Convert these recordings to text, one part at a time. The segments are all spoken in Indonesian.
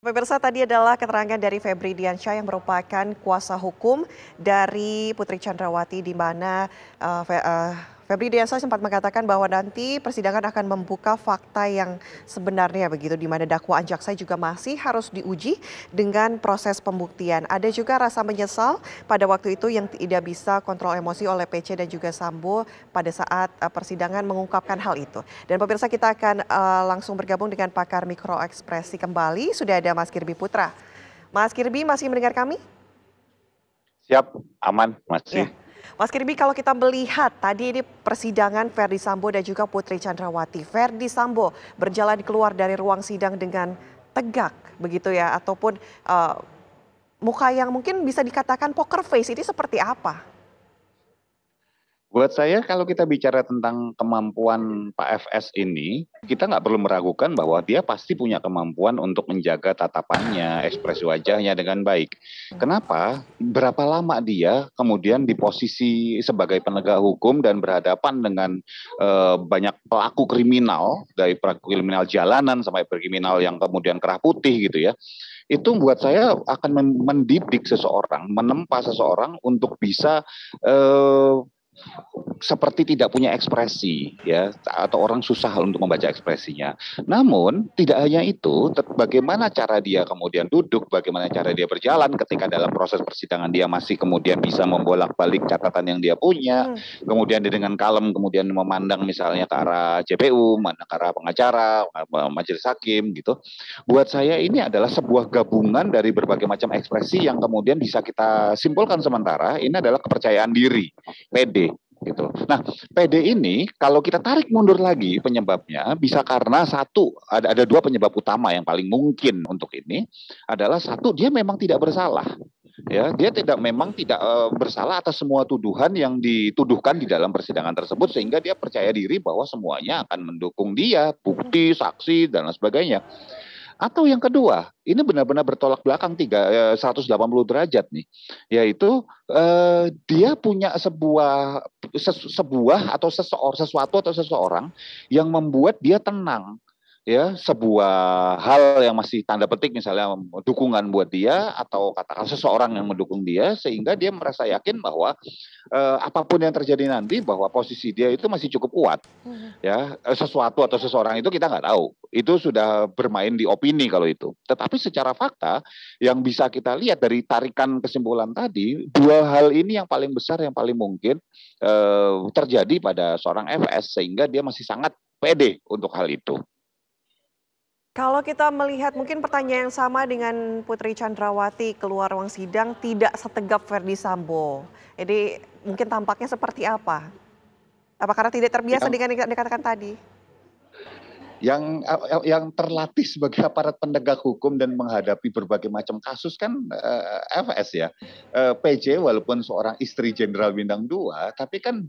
Pemirsa, tadi adalah keterangan dari Febri Diansyah yang merupakan kuasa hukum dari Putri Chandrawati, di mana Febri Diansyah sempat mengatakan bahwa nanti persidangan akan membuka fakta yang sebenarnya begitu, di mana dakwaan jaksa juga masih harus diuji dengan proses pembuktian. Ada juga rasa menyesal pada waktu itu yang tidak bisa kontrol emosi oleh PC dan juga Sambo pada saat persidangan mengungkapkan hal itu. Dan pemirsa, kita akan langsung bergabung dengan pakar mikroekspresi kembali. Sudah ada Mas Kirby Putra. Mas Kirby, masih mendengar kami? Siap, aman, masih. Ya. Mas Kirby, kalau kita melihat tadi ini persidangan Verdi Sambo dan juga Putri Chandrawati. Verdi Sambo berjalan keluar dari ruang sidang dengan tegak begitu ya, ataupun muka yang mungkin bisa dikatakan poker face. Ini seperti apa? Buat saya kalau kita bicara tentang kemampuan Pak FS ini, kita nggak perlu meragukan bahwa dia pasti punya kemampuan untuk menjaga tatapannya, ekspresi wajahnya dengan baik. Kenapa? Berapa lama dia kemudian di posisi sebagai penegak hukum dan berhadapan dengan banyak pelaku kriminal, dari pelaku kriminal jalanan sampai kriminal yang kemudian kerah putih gitu ya. Itu buat saya akan mendidik seseorang, menempa seseorang untuk bisa seperti tidak punya ekspresi ya, atau orang susah untuk membaca ekspresinya. Namun tidak hanya itu, bagaimana cara dia kemudian duduk, bagaimana cara dia berjalan ketika dalam proses persidangan dia masih kemudian bisa membolak-balik catatan yang dia punya, kemudian dia dengan kalem kemudian memandang misalnya ke arah JPU, ke arah pengacara, majelis hakim gitu. Buat saya ini adalah sebuah gabungan dari berbagai macam ekspresi yang kemudian bisa kita simpulkan sementara ini adalah kepercayaan diri, PD gitu. Nah, PD ini kalau kita tarik mundur lagi penyebabnya bisa karena satu, ada dua penyebab utama yang paling mungkin untuk ini adalah satu, dia memang tidak bersalah. Ya, dia memang tidak bersalah atas semua tuduhan yang dituduhkan di dalam persidangan tersebut, sehingga dia percaya diri bahwa semuanya akan mendukung dia, bukti, saksi dan lain sebagainya. Atau yang kedua, ini benar-benar bertolak belakang 180 derajat nih, yaitu dia punya sebuah atau sesuatu atau seseorang yang membuat dia tenang, ya, sebuah hal yang masih tanda petik misalnya dukungan buat dia atau katakan seseorang yang mendukung dia, sehingga dia merasa yakin bahwa apapun yang terjadi nanti bahwa posisi dia itu masih cukup kuat. Ya, sesuatu atau seseorang itu kita nggak tahu, itu sudah bermain di opini kalau itu. Tetapi secara fakta yang bisa kita lihat dari tarikan kesimpulan tadi, dua hal ini yang paling besar yang paling mungkin terjadi pada seorang FS, sehingga dia masih sangat pede untuk hal itu. Kalau kita melihat mungkin pertanyaan yang sama dengan Putri Chandrawati keluar ruang sidang tidak setegap Verdi Sambo. Jadi mungkin tampaknya seperti apa? Apa karena tidak terbiasa Yang dengan dikatakan tadi? yang terlatih sebagai aparat penegak hukum dan menghadapi berbagai macam kasus kan FS ya. PJ walaupun seorang istri Jenderal Bintang 2, tapi kan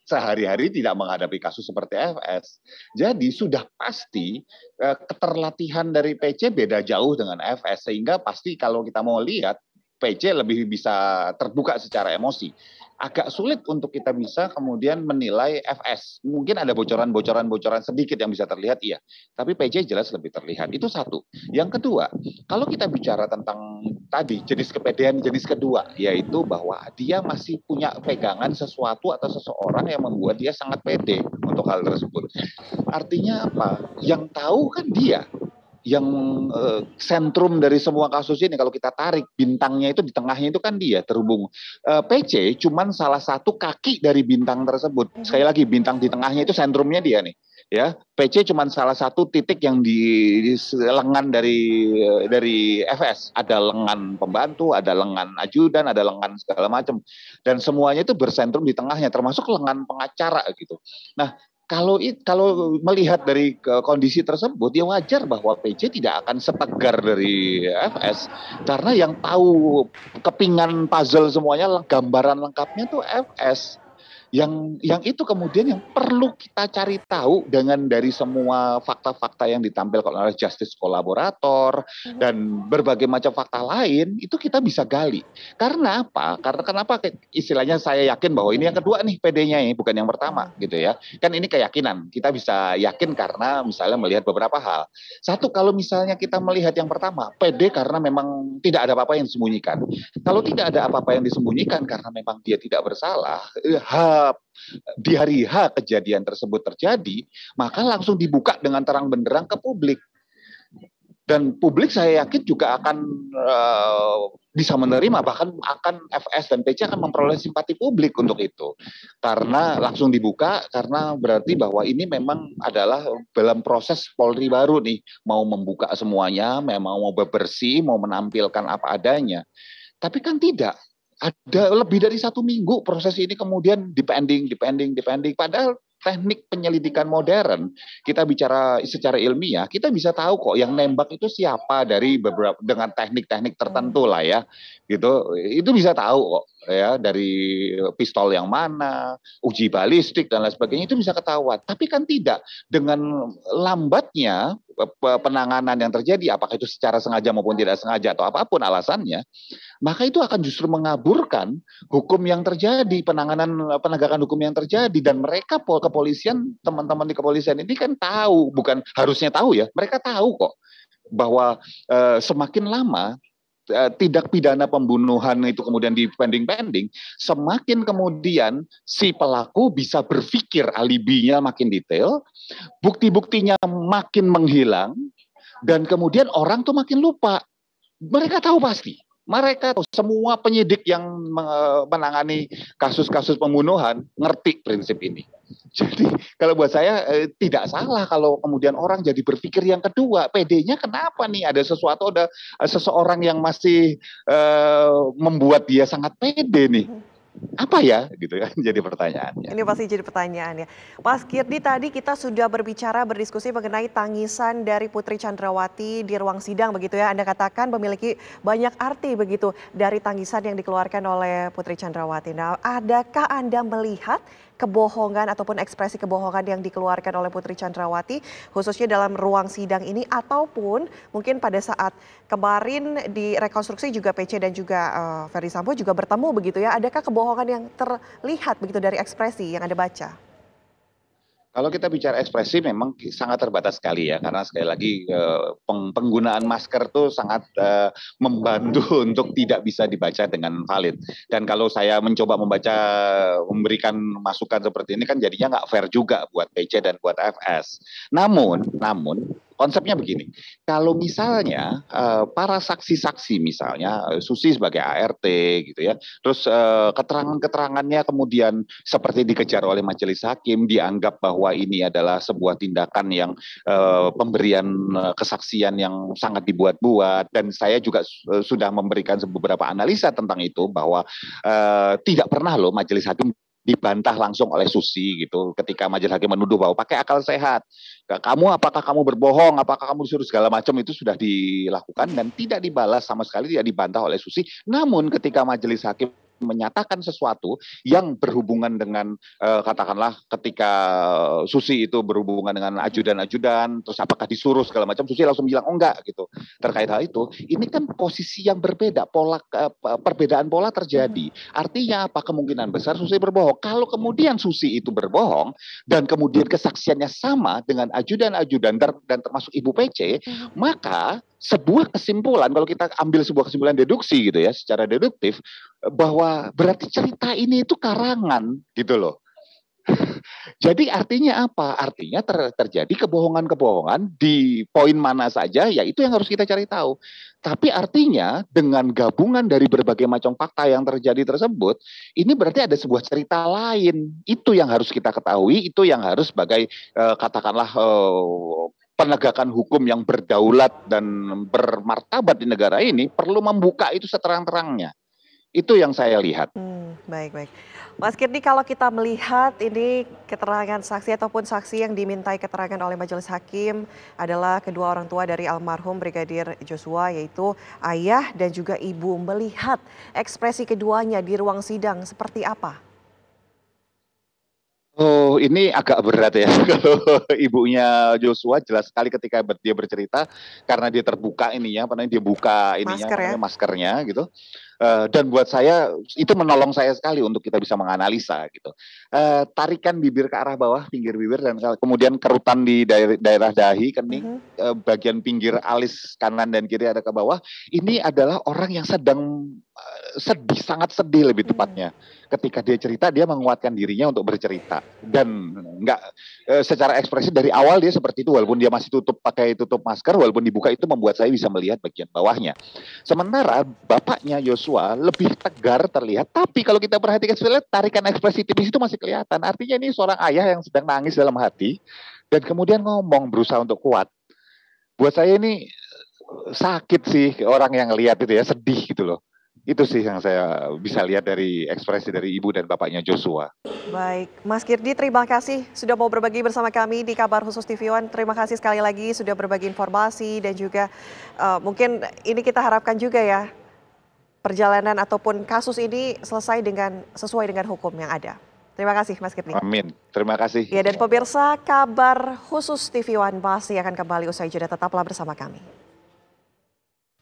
sehari-hari tidak menghadapi kasus seperti FS. Jadi sudah pasti keterlatihan dari PC beda jauh dengan FS, sehingga pasti kalau kita mau lihat PC lebih bisa terbuka secara emosi. Agak sulit untuk kita bisa kemudian menilai FS. Mungkin ada bocoran-bocoran sedikit yang bisa terlihat, iya. Tapi PC jelas lebih terlihat. Itu satu. Yang kedua, kalau kita bicara tentang tadi jenis kepedean jenis kedua, yaitu bahwa dia masih punya pegangan sesuatu atau seseorang yang membuat dia sangat pede untuk hal tersebut. Artinya apa? Yang tahu kan dia, yang sentrum dari semua kasus ini. Kalau kita tarik bintangnya itu di tengahnya itu kan dia terhubung. PC cuman salah satu kaki dari bintang tersebut. Sekali lagi, bintang di tengahnya itu sentrumnya dia nih. Ya, PC cuman salah satu titik yang di lengan dari FS. Ada lengan pembantu, ada lengan ajudan, ada lengan segala macam. Dan semuanya itu bersentrum di tengahnya, termasuk lengan pengacara gitu. Nah, kalau melihat dari kondisi tersebut, ya wajar bahwa PC tidak akan setegar dari FS, karena yang tahu kepingan puzzle semuanya, gambaran lengkapnya tuh FS. yang itu kemudian yang perlu kita cari tahu dengan dari semua fakta-fakta yang ditampilkan oleh justice kolaborator dan berbagai macam fakta lain itu kita bisa gali. Karena apa? Karena kenapa istilahnya saya yakin bahwa ini yang kedua nih PD-nya ini bukan yang pertama gitu ya. Kan ini keyakinan. Kita bisa yakin karena misalnya melihat beberapa hal. Satu, kalau misalnya kita melihat yang pertama, PD karena memang tidak ada apa-apa yang disembunyikan. Kalau tidak ada apa-apa yang disembunyikan karena memang dia tidak bersalah, di hari H kejadian tersebut terjadi, maka langsung dibuka dengan terang benderang ke publik. Dan publik saya yakin juga akan bisa menerima, bahkan akan FS dan PC akan memperoleh simpati publik untuk itu. Karena langsung dibuka, karena berarti bahwa ini memang adalah dalam proses Polri baru nih, mau membuka semuanya, memang mau bebersih, mau menampilkan apa adanya. Tapi kan tidak. Ada lebih dari 1 minggu proses ini kemudian dipending. Padahal teknik penyelidikan modern, kita bicara secara ilmiah, kita bisa tahu kok yang nembak itu siapa dari beberapa dengan teknik-teknik tertentu lah ya, gitu. Itu bisa tahu kok ya dari pistol yang mana, uji balistik dan lain sebagainya itu bisa ketahuan. Tapi kan tidak, dengan lambatnya penanganan yang terjadi, apakah itu secara sengaja maupun tidak sengaja atau apapun alasannya, maka itu akan justru mengaburkan hukum yang terjadi, penegakan hukum yang terjadi. Dan mereka kepolisian, teman-teman di kepolisian ini kan tahu, bukan harusnya tahu ya, mereka tahu kok bahwa semakin lama tindak pidana pembunuhan itu kemudian dipending-pending, semakin kemudian si pelaku bisa berpikir alibinya makin detail, bukti-buktinya makin menghilang, dan kemudian orang tuh makin lupa. Mereka tahu pasti. Mereka tahu, semua penyidik yang menangani kasus-kasus pembunuhan ngerti prinsip ini. Jadi kalau buat saya tidak salah kalau kemudian orang jadi berpikir yang kedua, PD-nya kenapa nih, ada sesuatu, ada seseorang yang masih membuat dia sangat pede nih. Apa ya gitu kan jadi pertanyaannya. Ini pasti jadi pertanyaan ya. Mas Kirdi, tadi kita sudah berdiskusi mengenai tangisan dari Putri Chandrawati di ruang sidang begitu ya. Anda katakan memiliki banyak arti begitu dari tangisan yang dikeluarkan oleh Putri Chandrawati. Nah, adakah Anda melihat kebohongan ataupun ekspresi kebohongan yang dikeluarkan oleh Putri Chandrawati khususnya dalam ruang sidang ini, ataupun mungkin pada saat kemarin di rekonstruksi juga PC dan juga Ferdy Sambo juga bertemu begitu ya, adakah kebohongan yang terlihat begitu dari ekspresi yang Anda baca? Kalau kita bicara ekspresi memang sangat terbatas sekali ya, karena sekali lagi penggunaan masker tuh sangat membantu untuk tidak bisa dibaca dengan valid. Dan kalau saya mencoba memberikan masukan seperti ini kan jadinya nggak fair juga buat PC dan buat FS. Namun konsepnya begini, kalau misalnya para saksi-saksi misalnya Susi sebagai ART gitu ya, terus keterangan-keterangannya kemudian seperti dikejar oleh majelis hakim, dianggap bahwa ini adalah sebuah tindakan yang pemberian kesaksian yang sangat dibuat-buat, dan saya juga sudah memberikan beberapa analisa tentang itu bahwa tidak pernah loh majelis hakim dibantah langsung oleh Susi gitu ketika majelis hakim menuduh bahwa pakai akal sehat, apakah kamu berbohong, apakah kamu disuruh segala macam, itu sudah dilakukan dan tidak dibalas sama sekali, tidak dibantah oleh Susi. Namun ketika majelis hakim menyatakan sesuatu yang berhubungan dengan katakanlah ketika Susi itu berhubungan dengan ajudan-ajudan, terus apakah disuruh segala macam, Susi langsung bilang oh enggak gitu. Terkait hal itu, ini kan posisi yang berbeda, perbedaan pola terjadi. Artinya apa? Kemungkinan besar Susi berbohong. Kalau kemudian Susi itu berbohong dan kemudian kesaksiannya sama dengan ajudan-ajudan dan termasuk Ibu PC, maka sebuah kesimpulan, kalau kita ambil sebuah kesimpulan deduksi gitu ya, secara deduktif, bahwa berarti cerita ini itu karangan gitu loh. Jadi artinya apa? Artinya terjadi kebohongan-kebohongan di poin mana saja, ya itu yang harus kita cari tahu. Tapi artinya dengan gabungan dari berbagai macam fakta yang terjadi tersebut, ini berarti ada sebuah cerita lain. Itu yang harus kita ketahui, itu yang harus sebagai katakanlah penegakan hukum yang berdaulat dan bermartabat di negara ini perlu membuka itu seterang-terangnya. Itu yang saya lihat. Baik. Mas Kirdi, kalau kita melihat ini keterangan saksi ataupun saksi yang dimintai keterangan oleh majelis hakim adalah kedua orang tua dari almarhum Brigadir Joshua, yaitu ayah dan juga ibu. Melihat ekspresi keduanya di ruang sidang seperti apa? Oh, ini agak berat ya. Kalau ibunya Joshua jelas sekali ketika dia bercerita karena dia terbuka ininya, apa namanya dia buka ininya, Masker apa ya? namanya maskernya gitu. Dan buat saya itu menolong saya sekali untuk kita bisa menganalisa gitu. Tarikan bibir ke arah bawah, pinggir bibir dan kemudian kerutan di daerah dahi, kening, Mhm. bagian pinggir alis kanan dan kiri ada ke bawah. Ini adalah orang yang sedang sedih, sangat sedih lebih Hmm. tepatnya. Ketika dia cerita, dia menguatkan dirinya untuk bercerita dan nggak secara ekspresi dari awal dia seperti itu, walaupun dia masih pakai tutup masker, walaupun dibuka itu membuat saya bisa melihat bagian bawahnya. Sementara bapaknya Yosua lebih tegar terlihat, tapi kalau kita perhatikan sekali tarikan ekspresi tipis itu masih kelihatan. Artinya ini seorang ayah yang sedang nangis dalam hati dan kemudian ngomong berusaha untuk kuat. Buat saya ini sakit sih orang yang lihat itu ya, sedih gitu loh. Itu sih yang saya bisa lihat dari ekspresi dari ibu dan bapaknya Joshua. Baik, Mas Girdi terima kasih sudah mau berbagi bersama kami di Kabar Khusus TV One. Terima kasih sekali lagi sudah berbagi informasi dan juga mungkin ini kita harapkan juga ya perjalanan ataupun kasus ini selesai dengan sesuai dengan hukum yang ada. Terima kasih Mas Girdi. Amin. Terima kasih. Ya dan pemirsa Kabar Khusus TV One masih akan kembali usai jeda, tetaplah bersama kami.